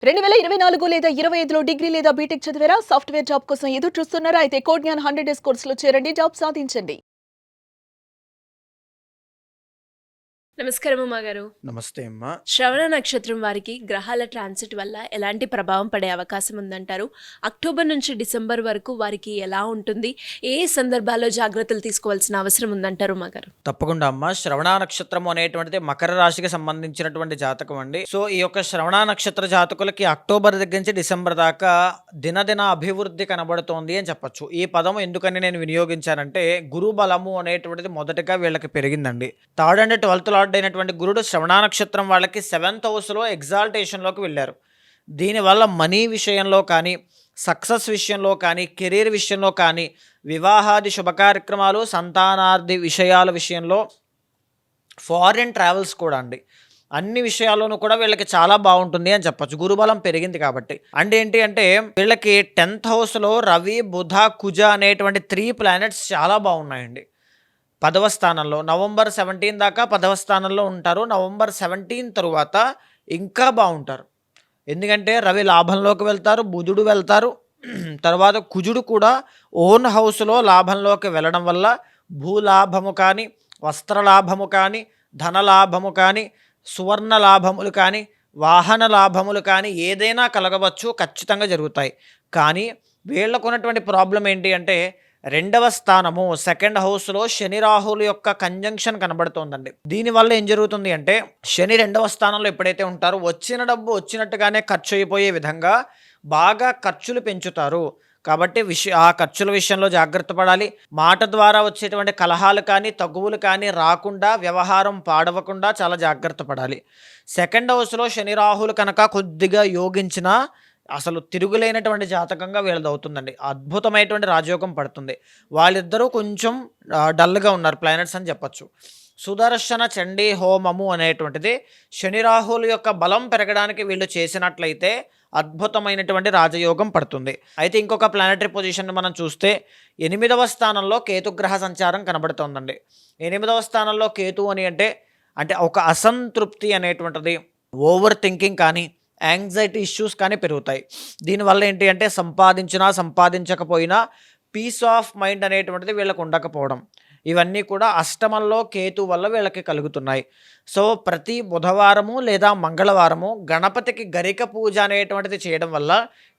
2024 లేదా 25లో డిగ్రీ లేదా బీటెక్ చదివారా? సాఫ్ట్‌వేర్ జాబ్ కోసం ఎదురు చూస్తున్నారా? అయితే కోడ్ జ్ఞాన్ 100 డేస్ కోర్సులో చేరండి. జాబ్ సాధించండి. నమస్కారం ఉమాగారు. నమస్తే అమ్మా. శ్రవణ నక్షత్రం వారికి గ్రహాల ట్రాన్సిట్ వల్ల ఎలాంటి ప్రభావం పడే అవకాశం ఉందంటారు? అక్టోబర్ నుంచి డిసెంబర్ వరకు వారికి ఎలా ఉంటుంది? ఏ సందర్భాల్లో జాగ్రత్తలు తీసుకోవాల్సిన అవసరం ఉందంటారు ఉమాగారు? తప్పకుండా అమ్మా. శ్రవణ నక్షత్రం అనేటువంటిది మకర రాశికి సంబంధించినటువంటి జాతకం అండి. సో ఈ యొక్క శ్రవణ నక్షత్ర జాతకులకి అక్టోబర్ దగ్గర నుంచి డిసెంబర్ దాకా దినదిన అభివృద్ధి కనబడుతోంది అని చెప్పొచ్చు. ఈ పదం ఎందుకని నేను వినియోగించానంటే గురు బలము అనేటువంటిది మొదటగా వీళ్ళకి పెరిగిందండి. థర్డ్ అండ్ 12th లార్డ్ అయినటువంటి గురుడు శ్రవణ నక్షత్రం వాళ్ళకి 7th హౌస్లో ఎగ్జాల్టేషన్లోకి వెళ్ళారు. దీనివల్ల మనీ విషయంలో కానీ, సక్సెస్ విషయంలో కానీ, కెరీర్ విషయంలో కానీ, వివాహాది శుభకార్యక్రమాలు, సంతానాది విషయాల విషయంలో, ఫారిన్ ట్రావెల్స్ కూడా అండి, అన్ని విషయాల్లోనూ కూడా వీళ్ళకి చాలా బాగుంటుంది అని చెప్పచ్చు. గురుబలం పెరిగింది కాబట్టి. అండ్ ఏంటి అంటే వీళ్ళకి 10th హౌస్లో రవి, బుధ, కుజ అనేటువంటి 3 ప్లానెట్స్ చాలా బాగున్నాయండి. 10వ స్థానంలో నవంబర్ 17 దాకా 10వ స్థానంలో ఉంటారు. నవంబర్ 17 తరువాత ఇంకా బాగుంటారు. ఎందుకంటే రవి లాభంలోకి వెళ్తారు, బుధుడు వెళ్తారు, తర్వాత కుజుడు కూడా ఓన్ హౌస్లో లాభంలోకి వెళ్ళడం వల్ల భూలాభము కానీ, వస్త్రలాభము కానీ, ధనలాభము కానీ, సువర్ణ లాభములు కానీ, వాహన లాభములు కానీ ఏదైనా కలగవచ్చు, ఖచ్చితంగా జరుగుతాయి. కానీ వీళ్ళకు ఉన్నటువంటి ప్రాబ్లం ఏంటి అంటే 2వ స్థానము 2nd హౌస్లో శని రాహుల యొక్క కంజంక్షన్ కనబడుతోందండి. దీనివల్ల ఏం జరుగుతుంది అంటే శని 2వ స్థానంలో ఎప్పుడైతే ఉంటారో వచ్చిన డబ్బు వచ్చినట్టుగానే ఖర్చు అయిపోయే విధంగా బాగా ఖర్చులు పెంచుతారు. కాబట్టి ఆ ఖర్చుల విషయంలో జాగ్రత్త పడాలి. మాట ద్వారా వచ్చేటువంటి కలహాలు కానీ, తగువులు కానీ రాకుండా, వ్యవహారం పాడవకుండా చాలా జాగ్రత్త పడాలి. 2nd హౌస్లో శని రాహులు కనుక కొద్దిగా యోగించినా అసలు తిరుగులేనటువంటి జాతకంగా వీళ్ళది అవుతుందండి. అద్భుతమైనటువంటి రాజయోగం పడుతుంది. వాళ్ళిద్దరూ కొంచెం డల్గా ఉన్నారు ప్లానెట్స్ అని చెప్పచ్చు. సుదర్శన చండీ హోమము అనేటువంటిది శని రాహుల యొక్క బలం పెరగడానికి వీళ్ళు చేసినట్లయితే అద్భుతమైనటువంటి రాజయోగం పడుతుంది. అయితే ఇంకొక ప్లానెటరీ పొజిషన్ మనం చూస్తే 8వ స్థానంలో కేతుగ్రహ సంచారం కనబడుతోందండి. 8వ స్థానంలో కేతు అని అంటే ఒక అసంతృప్తి అనేటువంటిది, ఓవర్ థింకింగ్ కానీ, యాంగ్జైటీ ఇష్యూస్ కానీ పెరుగుతాయి. దీనివల్ల ఏంటి అంటే సంపాదించినా సంపాదించకపోయినా పీస్ ఆఫ్ మైండ్ అనేటువంటిది వీళ్ళకు ఉండకపోవడం, ఇవన్నీ కూడా అష్టమంలో కేతు వల్ల వీళ్ళకి కలుగుతున్నాయి. సో ప్రతి బుధవారము లేదా మంగళవారము గణపతికి గరిక పూజ అనేటువంటిది చేయడం వల్ల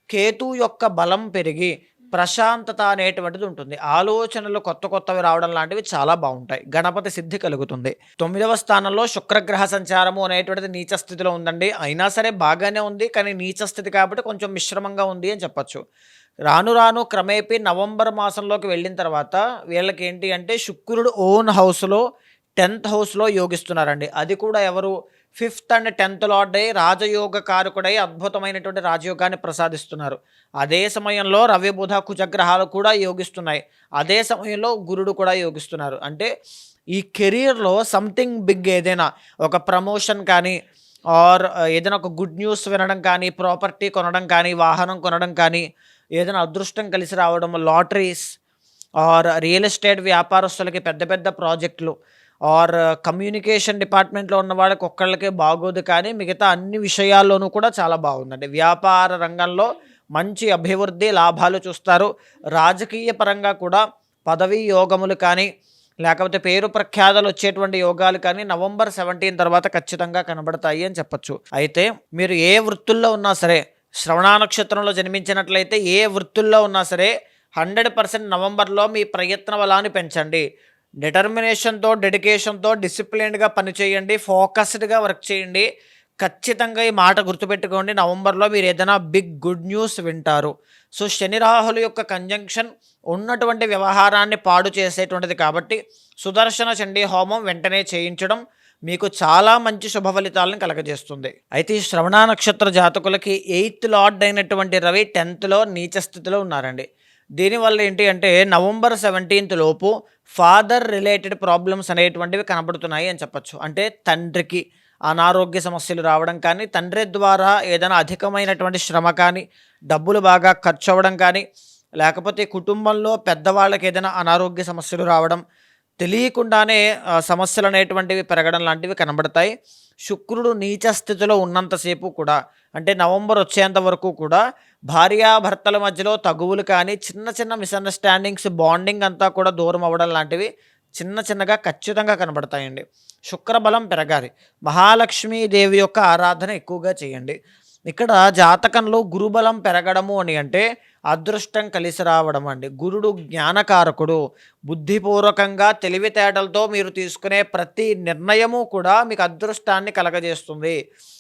కేతు యొక్క బలం పెరిగి ప్రశాంతత అనేటువంటిది ఉంటుంది. ఆలోచనలు కొత్త కొత్తవి రావడం లాంటివి చాలా బాగుంటాయి. గణపతి సిద్ధి కలుగుతుంది. 9వ స్థానంలో శుక్రగ్రహ సంచారము అనేటువంటిది నీచ స్థితిలో ఉందండి. అయినా సరే బాగానే ఉంది, కానీ నీచ స్థితి కాబట్టి కొంచెం మిశ్రమంగా ఉంది అని చెప్పచ్చు. రాను రాను క్రమేపీ నవంబర్ మాసంలోకి వెళ్ళిన తర్వాత వీళ్ళకి ఏంటి అంటే శుక్రుడు ఓన్ హౌస్లో 10th హౌస్లో యోగిస్తున్నారండి. అది కూడా ఎవరు 5th అండ్ 10th లార్డ్ అయి రాజయోగ కారకుడై అద్భుతమైనటువంటి రాజయోగాన్ని ప్రసాదిస్తున్నారు. అదే సమయంలో రవి, బుధ, కుజగ్రహాలు కూడా యోగిస్తున్నాయి. అదే సమయంలో గురుడు కూడా యోగిస్తున్నారు. అంటే ఈ కెరీర్లో సంథింగ్ బిగ్, ఏదైనా ఒక ప్రమోషన్ కానీ, ఆర్ ఏదైనా ఒక గుడ్ న్యూస్ వినడం కానీ, ప్రాపర్టీ కొనడం కానీ, వాహనం కొనడం కానీ, ఏదైనా అదృష్టం కలిసి రావడం, లాటరీస్, ఆర్ రియల్ ఎస్టేట్ వ్యాపారస్తులకి పెద్ద పెద్ద ప్రాజెక్టులు, ఆర్ కమ్యూనికేషన్ డిపార్ట్మెంట్లో ఉన్న వాళ్ళకి ఒక్కళ్ళకే బాగోదు, కానీ మిగతా అన్ని విషయాల్లోనూ కూడా చాలా బాగుందండి. వ్యాపార రంగంలో మంచి అభివృద్ధి, లాభాలు చూస్తారు. రాజకీయ పరంగా కూడా పదవీ యోగములు కానీ, లేకపోతే పేరు ప్రఖ్యాతలు వచ్చేటువంటి యోగాలు కానీ నవంబర్ 17 తర్వాత ఖచ్చితంగా కనబడతాయి అని చెప్పచ్చు. అయితే మీరు ఏ వృత్తుల్లో ఉన్నా సరే, శ్రవణ నక్షత్రంలో జన్మించినట్లయితే ఏ వృత్తుల్లో ఉన్నా సరే 100% నవంబర్లో మీ ప్రయత్న బలాన్ని పెంచండి. డిటర్మినేషన్తో, డెడికేషన్తో, డిసిప్లిన్డ్గా పనిచేయండి, ఫోకస్డ్గా వర్క్ చేయండి. ఖచ్చితంగా ఈ మాట గుర్తుపెట్టుకోండి, నవంబర్లో మీరు ఏదైనా బిగ్ గుడ్ న్యూస్ వింటారు. సో శని రాహుల యొక్క కంజంక్షన్ ఉన్నటువంటి వ్యవహారాన్ని పాడు చేసేటువంటిది కాబట్టి సుదర్శన చండీ హోమం వెంటనే చేయించడం మీకు చాలా మంచి శుభ ఫలితాలను కలగజేస్తుంది. అయితే ఈ శ్రవణ నక్షత్ర జాతకులకి 8th లార్డ్ అయినటువంటి రవి 10thలో నీచ స్థితిలో ఉన్నారండి. దీనివల్ల ఏంటి అంటే నవంబర్ 17 లోపు ఫాదర్ రిలేటెడ్ ప్రాబ్లమ్స్ అనేటువంటివి కనబడుతున్నాయి అని చెప్పచ్చు. అంటే తండ్రికి అనారోగ్య సమస్యలు రావడం కానీ, తండ్రి ద్వారా ఏదైనా అధికమైనటువంటి శ్రమ కానీ, డబ్బులు బాగా ఖర్చు అవ్వడం కానీ, లేకపోతే కుటుంబంలో పెద్దవాళ్ళకి ఏదైనా అనారోగ్య సమస్యలు రావడం, తెలియకుండానే సమస్యలు అనేటువంటివి పెరగడం లాంటివి కనబడతాయి. శుక్రుడు నీచ స్థితిలో ఉన్నంతసేపు కూడా, అంటే నవంబర్ వచ్చేంత వరకు కూడా భార్యాభర్తల మధ్యలో తగువులు కానీ, చిన్న చిన్న మిస్అండర్స్టాండింగ్స్, బాండింగ్ అంతా కూడా దూరం అవ్వడం లాంటివి చిన్నగా ఖచ్చితంగా కనబడతాయండి. శుక్రబలం పెరగాలి. మహాలక్ష్మీదేవి యొక్క ఆరాధన ఎక్కువగా చేయండి. ఇక్కడ జాతకంలో గురుబలం పెరగడము అని అంటే అదృష్టం కలిసి రావడం అండి. గురుడు జ్ఞానకారకుడు. బుద్ధిపూర్వకంగా తెలివితేటలతో మీరు తీసుకునే ప్రతి నిర్ణయము కూడా మీకు అదృష్టాన్ని కలగజేస్తుంది.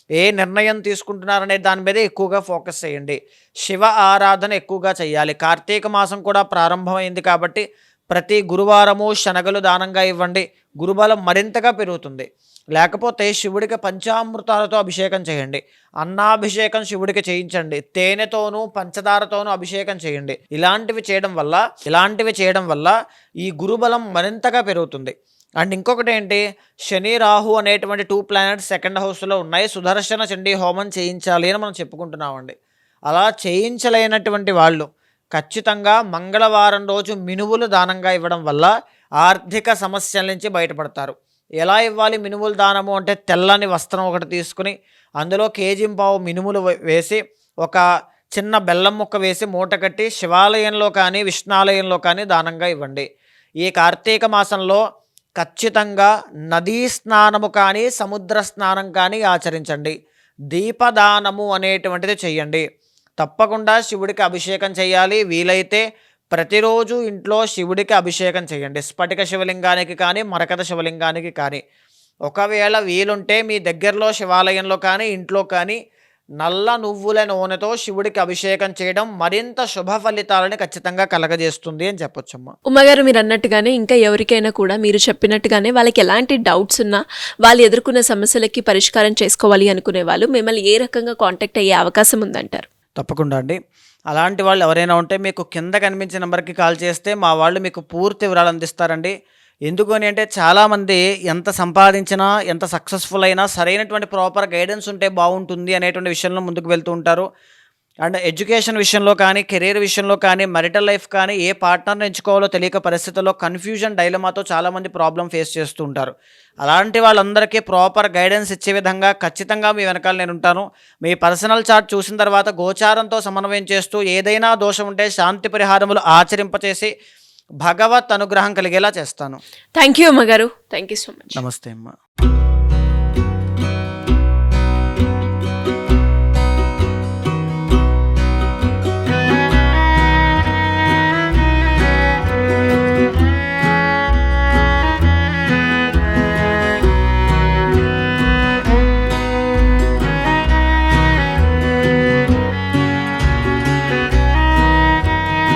ఏ నిర్ణయం తీసుకుంటున్నారనే దాని మీద ఎక్కువగా ఫోకస్ చేయండి. శివ ఆరాధన ఎక్కువగా చేయాలి. కార్తీక మాసం కూడా ప్రారంభమైంది కాబట్టి ప్రతి గురువారము శనగలు దానంగా ఇవ్వండి. గురుబలం మరింతగా పెరుగుతుంది. లేకపోతే శివుడికి పంచామృతాలతో అభిషేకం చేయండి. అన్నాభిషేకం శివుడికి చేయించండి. తేనెతోనూ పంచదారతోనూ అభిషేకం చేయండి. ఇలాంటివి చేయడం వల్ల ఈ గురుబలం మరింతగా పెరుగుతుంది. అండ్ ఇంకొకటి ఏంటి, శని రాహు అనేటువంటి 2 ప్లానెట్స్ సెకండ్ హౌస్లో ఉన్నాయి. సుదర్శన చండీ హోమం చేయించాలి అని మనం చెప్పుకుంటున్నామండి. అలా చేయించలేనటువంటి వాళ్ళు ఖచ్చితంగా మంగళవారం రోజు మినువులు దానంగా ఇవ్వడం వల్ల ఆర్థిక సమస్యల నుంచి బయటపడతారు. ఎలా ఇవ్వాలి మినుములు దానము అంటే, తెల్లని వస్త్రం ఒకటి తీసుకుని అందులో కేజీంపావు మినుములు వేసి ఒక చిన్న బెల్లం ముక్క వేసి మూట కట్టి శివాలయంలో కానీ విష్ణాలయంలో కానీ దానంగా ఇవ్వండి. ఈ కార్తీక మాసంలో ఖచ్చితంగా నదీ స్నానము కానీ సముద్ర స్నానం కానీ ఆచరించండి. దీపదానము అనేటువంటిది చెయ్యండి. తప్పకుండా శివుడికి అభిషేకం చేయాలి. వీలైతే ప్రతిరోజు ఇంట్లో శివుడికి అభిషేకం చేయండి. స్ఫటిక శివలింగానికి కానీ మరకత శివలింగానికి కానీ. ఒకవేళ వీలుంటే మీ దగ్గరలో శివాలయంలో కానీ ఇంట్లో కానీ నల్ల నువ్వుల నూనెతో శివుడికి అభిషేకం చేయడం మరింత శుభ ఫలితాలని ఖచ్చితంగా కలగజేస్తుంది అని చెప్పొచ్చమ్మా. ఉమ్మగారు మీరు అన్నట్టుగానే ఇంకా ఎవరికైనా కూడా మీరు చెప్పినట్టుగానే వాళ్ళకి ఎలాంటి డౌట్స్ ఉన్నా, వాళ్ళు ఎదుర్కొన్న సమస్యలకి పరిష్కారం చేసుకోవాలి అనుకునే వాళ్ళు మిమ్మల్ని ఏ రకంగా కాంటాక్ట్ అయ్యే అవకాశం ఉందంటారు? తప్పకుండా అండి. అలాంటి వాళ్ళు ఎవరైనా ఉంటే మీకు కింద కనిపించే నెంబర్కి కాల్ చేస్తే మా వాళ్ళు మీకు పూర్తి వివరాలు అందిస్తారండి. ఎందుకు అని అంటే, చాలామంది ఎంత సంపాదించినా ఎంత సక్సెస్ఫుల్ అయినా సరైనటువంటి ప్రాపర్ గైడెన్స్ ఉంటే బాగుంటుంది అనేటువంటి విషయంలో ముందుకు వెళ్తూ ఉంటారు. అండ్ ఎడ్యుకేషన్ విషయంలో కానీ, కెరీర్ విషయంలో కానీ, marital లైఫ్ కానీ, ఏ పార్ట్నర్ని ఎంచుకోవాలో తెలియక పరిస్థితుల్లో కన్ఫ్యూజన్ డైలమాతో చాలామంది ప్రాబ్లం ఫేస్ చేస్తూ ఉంటారు. అలాంటి వాళ్ళందరికీ ప్రాపర్ గైడెన్స్ ఇచ్చే విధంగా ఖచ్చితంగా మీ వెనకాల నేను ఉంటాను. మీ పర్సనల్ చార్ట్ చూసిన తర్వాత గోచారంతో సమన్వయం చేస్తూ ఏదైనా దోషం ఉంటే శాంతి పరిహారములు ఆచరింపచేసి భగవత్ అనుగ్రహం కలిగేలా చేస్తాను. థ్యాంక్ యూ ఉమ్మగారు. Thank you so much. నమస్తే అమ్మా.